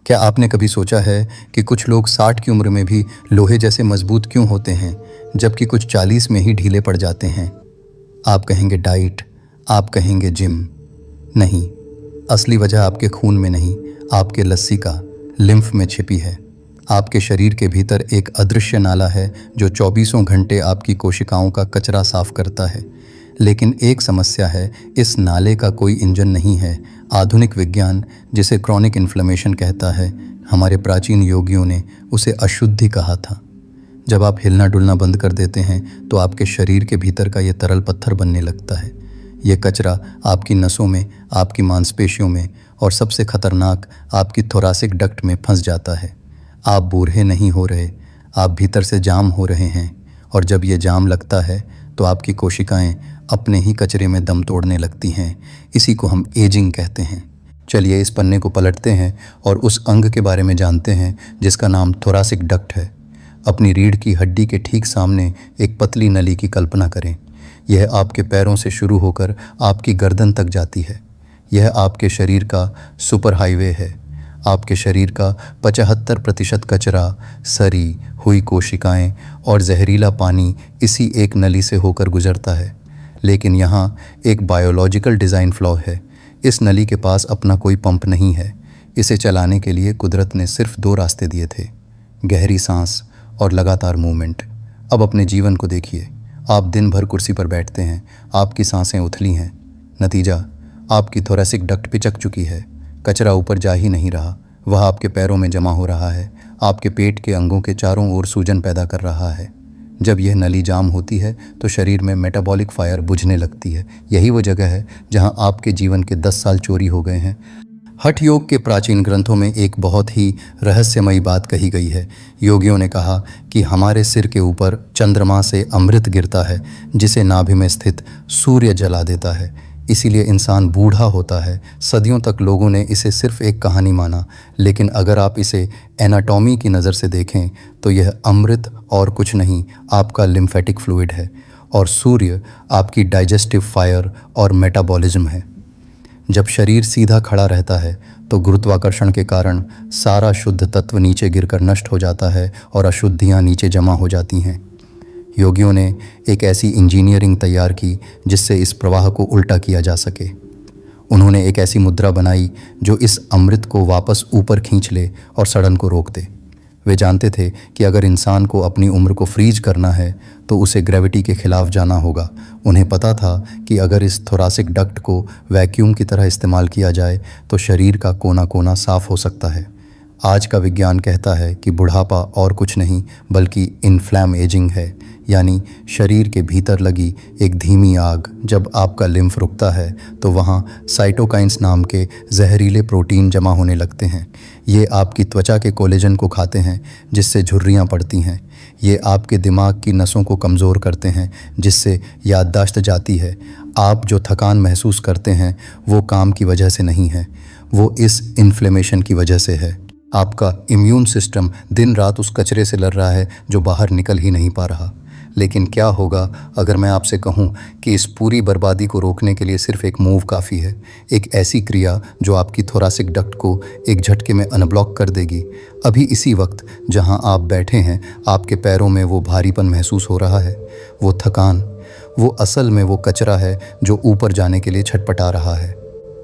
क्या आपने कभी सोचा है कि कुछ लोग 60 की उम्र में भी लोहे जैसे मजबूत क्यों होते हैं, जबकि कुछ 40 में ही ढीले पड़ जाते हैं? आप कहेंगे डाइट, आप कहेंगे जिम। नहीं, असली वजह आपके खून में नहीं, आपके लस्सी का लिम्फ में छिपी है। आपके शरीर के भीतर एक अदृश्य नाला है जो 24 घंटे आपकी कोशिकाओं का कचरा साफ करता है। लेकिन एक समस्या है, इस नाले का कोई इंजन नहीं है। आधुनिक विज्ञान जिसे क्रॉनिक इन्फ्लेमेशन कहता है, हमारे प्राचीन योगियों ने उसे अशुद्धि कहा था। जब आप हिलना डुलना बंद कर देते हैं तो आपके शरीर के भीतर का ये तरल पत्थर बनने लगता है। ये कचरा आपकी नसों में, आपकी मांसपेशियों में और सबसे खतरनाक आपकी थोरासिक डक्ट में फंस जाता है। आप बूढ़े नहीं हो रहे, आप भीतर से जाम हो रहे हैं। और जब ये जाम लगता है तो आपकी कोशिकाएं अपने ही कचरे में दम तोड़ने लगती हैं। इसी को हम एजिंग कहते हैं। चलिए इस पन्ने को पलटते हैं और उस अंग के बारे में जानते हैं जिसका नाम थोरासिक डक्ट है। अपनी रीढ़ की हड्डी के ठीक सामने एक पतली नली की कल्पना करें। यह आपके पैरों से शुरू होकर आपकी गर्दन तक जाती है। यह आपके शरीर का सुपर हाईवे है। आपके शरीर का 75% कचरा, सड़ी हुई कोशिकाएं और जहरीला पानी इसी एक नली से होकर गुजरता है। लेकिन यहाँ एक बायोलॉजिकल डिज़ाइन फ्लॉ है। इस नली के पास अपना कोई पंप नहीं है। इसे चलाने के लिए कुदरत ने सिर्फ 2 रास्ते दिए थे, गहरी सांस और लगातार मूवमेंट। अब अपने जीवन को देखिए। आप दिन भर कुर्सी पर बैठते हैं, आपकी सांसें उथली हैं। नतीजा, आपकी थोरैसिक डक्ट पिचक चुकी है। कचरा ऊपर जा ही नहीं रहा, वह आपके पैरों में जमा हो रहा है, आपके पेट के अंगों के चारों ओर सूजन पैदा कर रहा है। जब यह नली जाम होती है तो शरीर में मेटाबॉलिक फायर बुझने लगती है। यही वो जगह है जहां आपके जीवन के 10 साल चोरी हो गए हैं। हठ योग के प्राचीन ग्रंथों में एक बहुत ही रहस्यमयी बात कही गई है। योगियों ने कहा कि हमारे सिर के ऊपर चंद्रमा से अमृत गिरता है जिसे नाभि में स्थित सूर्य जला देता है। इसीलिए इंसान बूढ़ा होता है। सदियों तक लोगों ने इसे सिर्फ एक कहानी माना, लेकिन अगर आप इसे एनाटॉमी की नज़र से देखें तो यह अमृत और कुछ नहीं, आपका लिम्फेटिक फ्लूइड है। और सूर्य आपकी डाइजेस्टिव फायर और मेटाबॉलिज्म है। जब शरीर सीधा खड़ा रहता है तो गुरुत्वाकर्षण के कारण सारा शुद्ध तत्व नीचे गिरकर नष्ट हो जाता है और अशुद्धियाँ नीचे जमा हो जाती हैं। योगियों ने एक ऐसी इंजीनियरिंग तैयार की जिससे इस प्रवाह को उल्टा किया जा सके। उन्होंने एक ऐसी मुद्रा बनाई जो इस अमृत को वापस ऊपर खींच ले और सड़न को रोक दे। वे जानते थे कि अगर इंसान को अपनी उम्र को फ्रीज करना है तो उसे ग्रेविटी के खिलाफ जाना होगा। उन्हें पता था कि अगर इस थोरासिक डक्ट को वैक्यूम की तरह इस्तेमाल किया जाए तो शरीर का कोना कोना साफ हो सकता है। आज का विज्ञान कहता है कि बुढ़ापा और कुछ नहीं बल्कि इन्फ्लैम एजिंग है, यानी शरीर के भीतर लगी एक धीमी आग। जब आपका लिम्फ रुकता है तो वहाँ साइटोकाइन्स नाम के जहरीले प्रोटीन जमा होने लगते हैं। ये आपकी त्वचा के कोलेजन को खाते हैं जिससे झुर्रियाँ पड़ती हैं। ये आपके दिमाग की नसों को कमज़ोर करते हैं जिससे याददाश्त जाती है। आप जो थकान महसूस करते हैं वो काम की वजह से नहीं है, वो इस इन्फ्लेमेशन की वजह से है। आपका इम्यून सिस्टम दिन रात उस कचरे से लड़ रहा है जो बाहर निकल ही नहीं पा रहा। लेकिन क्या होगा अगर मैं आपसे कहूं कि इस पूरी बर्बादी को रोकने के लिए सिर्फ एक मूव काफ़ी है, एक ऐसी क्रिया जो आपकी थोरासिक डक्ट को एक झटके में अनब्लॉक कर देगी। अभी इसी वक्त जहां आप बैठे हैं, आपके पैरों में वो भारीपन महसूस हो रहा है, वो थकान, वो असल में वो कचरा है जो ऊपर जाने के लिए छटपटा रहा है।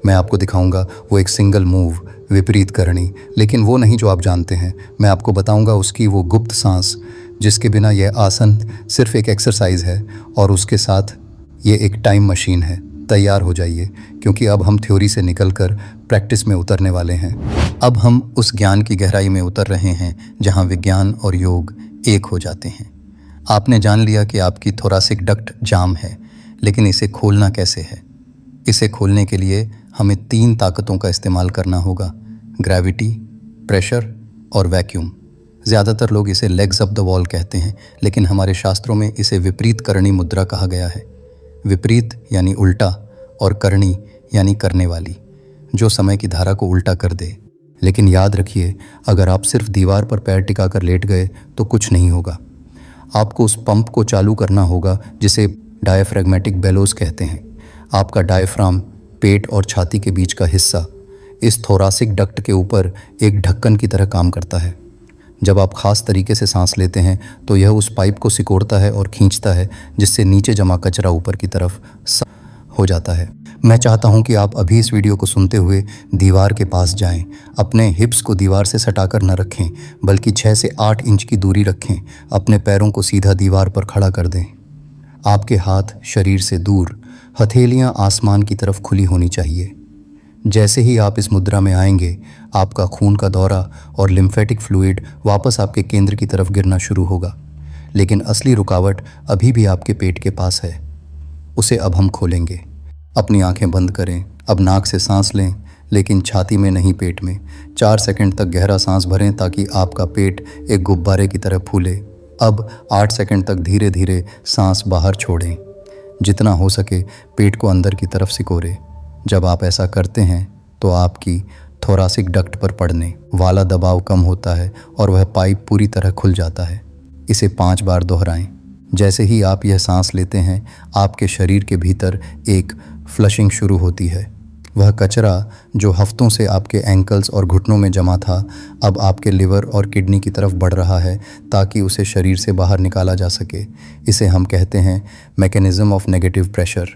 मैं आपको दिखाऊंगा वो एक सिंगल मूव, विपरीत करनी, लेकिन वो नहीं जो आप जानते हैं। मैं आपको बताऊंगा उसकी वो गुप्त सांस जिसके बिना यह आसन सिर्फ एक एक्सरसाइज है और उसके साथ ये एक टाइम मशीन है। तैयार हो जाइए क्योंकि अब हम थ्योरी से निकलकर प्रैक्टिस में उतरने वाले हैं। अब हम उस ज्ञान की गहराई में उतर रहे हैं जहां विज्ञान और योग एक हो जाते हैं। आपने जान लिया कि आपकी थोरासिक डक्ट जाम है, लेकिन इसे खोलना कैसे है? इसे खोलने के लिए हमें 3 ताकतों का इस्तेमाल करना होगा, ग्रेविटी, प्रेशर और वैक्यूम। ज़्यादातर लोग इसे लेग्स अप द वॉल कहते हैं, लेकिन हमारे शास्त्रों में इसे विपरीत करणी मुद्रा कहा गया है। विपरीत यानी उल्टा और करणी यानी करने वाली, जो समय की धारा को उल्टा कर दे। लेकिन याद रखिए, अगर आप सिर्फ दीवार पर पैर टिकाकर लेट गए तो कुछ नहीं होगा। आपको उस पंप को चालू करना होगा जिसे डायफ्रैग्मेटिक बेलोज कहते हैं। आपका डायफ्राम पेट और छाती के बीच का हिस्सा, इस थोरासिक डक्ट के ऊपर एक ढक्कन की तरह काम करता है। जब आप खास तरीके से सांस लेते हैं तो यह उस पाइप को सिकोड़ता है और खींचता है, जिससे नीचे जमा कचरा ऊपर की तरफ हो जाता है। मैं चाहता हूं कि आप अभी इस वीडियो को सुनते हुए दीवार के पास जाएं। अपने हिप्स को दीवार से सटाकर न रखें, बल्कि 6 से 8 इंच की दूरी रखें। अपने पैरों को सीधा दीवार पर खड़ा कर दें। आपके हाथ शरीर से दूर, हथेलियां आसमान की तरफ खुली होनी चाहिए। जैसे ही आप इस मुद्रा में आएंगे, आपका खून का दौरा और लिम्फेटिक फ्लूइड वापस आपके केंद्र की तरफ गिरना शुरू होगा। लेकिन असली रुकावट अभी भी आपके पेट के पास है। उसे अब हम खोलेंगे। अपनी आंखें बंद करें। अब नाक से सांस लें, लेकिन छाती में नहीं, पेट में। 4 सेकंड तक गहरा सांस भरें ताकि आपका पेट एक गुब्बारे की तरह फूले। अब 8 सेकंड तक धीरे धीरे सांस बाहर छोड़ें। जितना हो सके पेट को अंदर की तरफ सिकोड़ें। जब आप ऐसा करते हैं तो आपकी थोरासिक डक्ट पर पड़ने वाला दबाव कम होता है और वह पाइप पूरी तरह खुल जाता है। इसे 5 बार दोहराएं। जैसे ही आप यह सांस लेते हैं, आपके शरीर के भीतर एक फ्लशिंग शुरू होती है। वह कचरा जो हफ्तों से आपके एंकल्स और घुटनों में जमा था, अब आपके लिवर और किडनी की तरफ बढ़ रहा है ताकि उसे शरीर से बाहर निकाला जा सके। इसे हम कहते हैं मैकेनिज्म ऑफ नेगेटिव प्रेशर।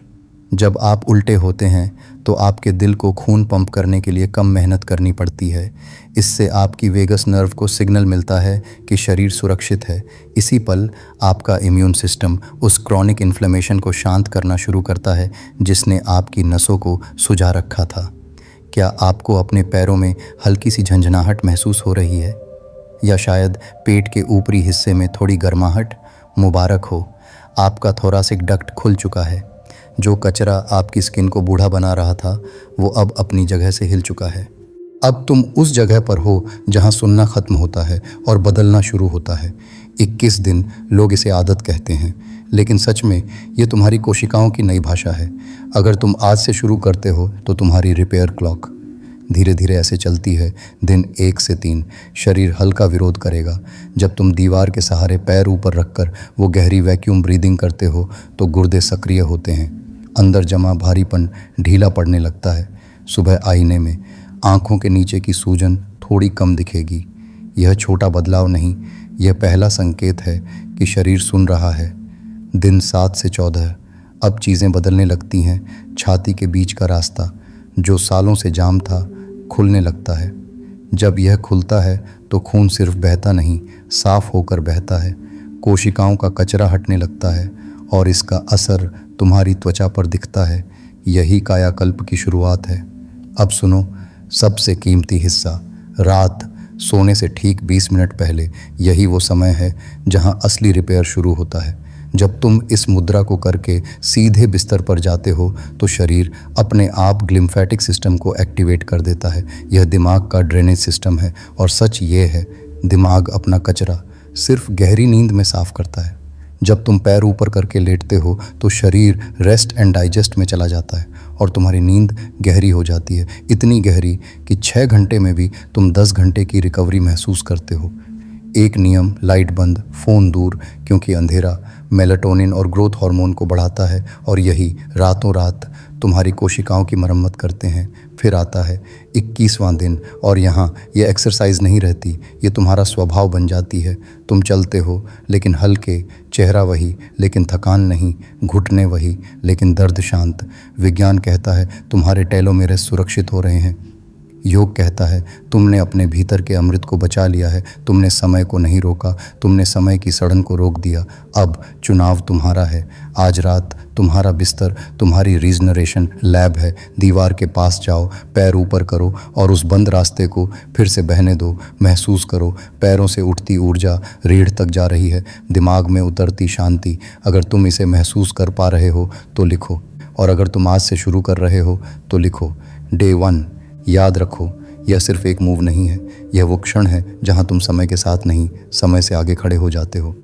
जब आप उल्टे होते हैं तो आपके दिल को खून पंप करने के लिए कम मेहनत करनी पड़ती है। इससे आपकी वेगस नर्व को सिग्नल मिलता है कि शरीर सुरक्षित है। इसी पल आपका इम्यून सिस्टम उस क्रॉनिक इन्फ्लेमेशन को शांत करना शुरू करता है जिसने आपकी नसों को सुझा रखा था। क्या आपको अपने पैरों में हल्की सी झंझनाहट महसूस हो रही है, या शायद पेट के ऊपरी हिस्से में थोड़ी गर्माहट? मुबारक हो, आपका थोरासिक डक्ट खुल चुका है। जो कचरा आपकी स्किन को बूढ़ा बना रहा था, वो अब अपनी जगह से हिल चुका है। अब तुम उस जगह पर हो जहां सुनना ख़त्म होता है और बदलना शुरू होता है। 21 दिन, लोग इसे आदत कहते हैं, लेकिन सच में ये तुम्हारी कोशिकाओं की नई भाषा है। अगर तुम आज से शुरू करते हो तो तुम्हारी रिपेयर क्लॉक धीरे धीरे ऐसे चलती है। दिन 1 से 3 शरीर हल्का विरोध करेगा। जब तुम दीवार के सहारे पैर ऊपर रखकर वो गहरी वैक्यूम ब्रीदिंग करते हो तो गुर्दे सक्रिय होते हैं। अंदर जमा भारीपन ढीला पड़ने लगता है। सुबह आईने में आंखों के नीचे की सूजन थोड़ी कम दिखेगी। यह छोटा बदलाव नहीं, यह पहला संकेत है कि शरीर सुन रहा है। दिन 7 से 14 अब चीज़ें बदलने लगती हैं। छाती के बीच का रास्ता जो सालों से जाम था, खुलने लगता है। जब यह खुलता है तो खून सिर्फ बहता नहीं, साफ होकर बहता है। कोशिकाओं का कचरा हटने लगता है और इसका असर तुम्हारी त्वचा पर दिखता है। यही कायाकल्प की शुरुआत है। अब सुनो, सबसे कीमती हिस्सा, रात सोने से ठीक 20 मिनट पहले। यही वो समय है जहां असली रिपेयर शुरू होता है। जब तुम इस मुद्रा को करके सीधे बिस्तर पर जाते हो तो शरीर अपने आप लिम्फेटिक सिस्टम को एक्टिवेट कर देता है। यह दिमाग का ड्रेनेज सिस्टम है और सच ये है, दिमाग अपना कचरा सिर्फ गहरी नींद में साफ करता है। जब तुम पैर ऊपर करके लेटते हो तो शरीर रेस्ट एंड डाइजेस्ट में चला जाता है और तुम्हारी नींद गहरी हो जाती है, इतनी गहरी कि 6 घंटे में भी तुम 10 घंटे की रिकवरी महसूस करते हो। एक नियम, लाइट बंद, फ़ोन दूर, क्योंकि अंधेरा मेलाटोनिन और ग्रोथ हार्मोन को बढ़ाता है और यही रातों रात तुम्हारी कोशिकाओं की मरम्मत करते हैं। फिर आता है 21वां दिन और यहाँ ये एक्सरसाइज नहीं रहती, ये तुम्हारा स्वभाव बन जाती है। तुम चलते हो लेकिन हल्के, चेहरा वही लेकिन थकान नहीं, घुटने वही लेकिन दर्द शांत। विज्ञान कहता है तुम्हारे टेलोमेरेस सुरक्षित हो रहे हैं। योग कहता है तुमने अपने भीतर के अमृत को बचा लिया है। तुमने समय को नहीं रोका, तुमने समय की सड़न को रोक दिया। अब चुनाव तुम्हारा है। आज रात तुम्हारा बिस्तर तुम्हारी रीजनरेशन लैब है। दीवार के पास जाओ, पैर ऊपर करो और उस बंद रास्ते को फिर से बहने दो। महसूस करो पैरों से उठती ऊर्जा रीढ़ तक जा रही है, दिमाग में उतरती शांति। अगर तुम इसे महसूस कर पा रहे हो तो लिखो, और अगर तुम आज से शुरू कर रहे हो तो लिखो Day 1। याद रखो, यह सिर्फ एक मूव नहीं है, यह वो क्षण है जहां तुम समय के साथ नहीं, समय से आगे खड़े हो जाते हो।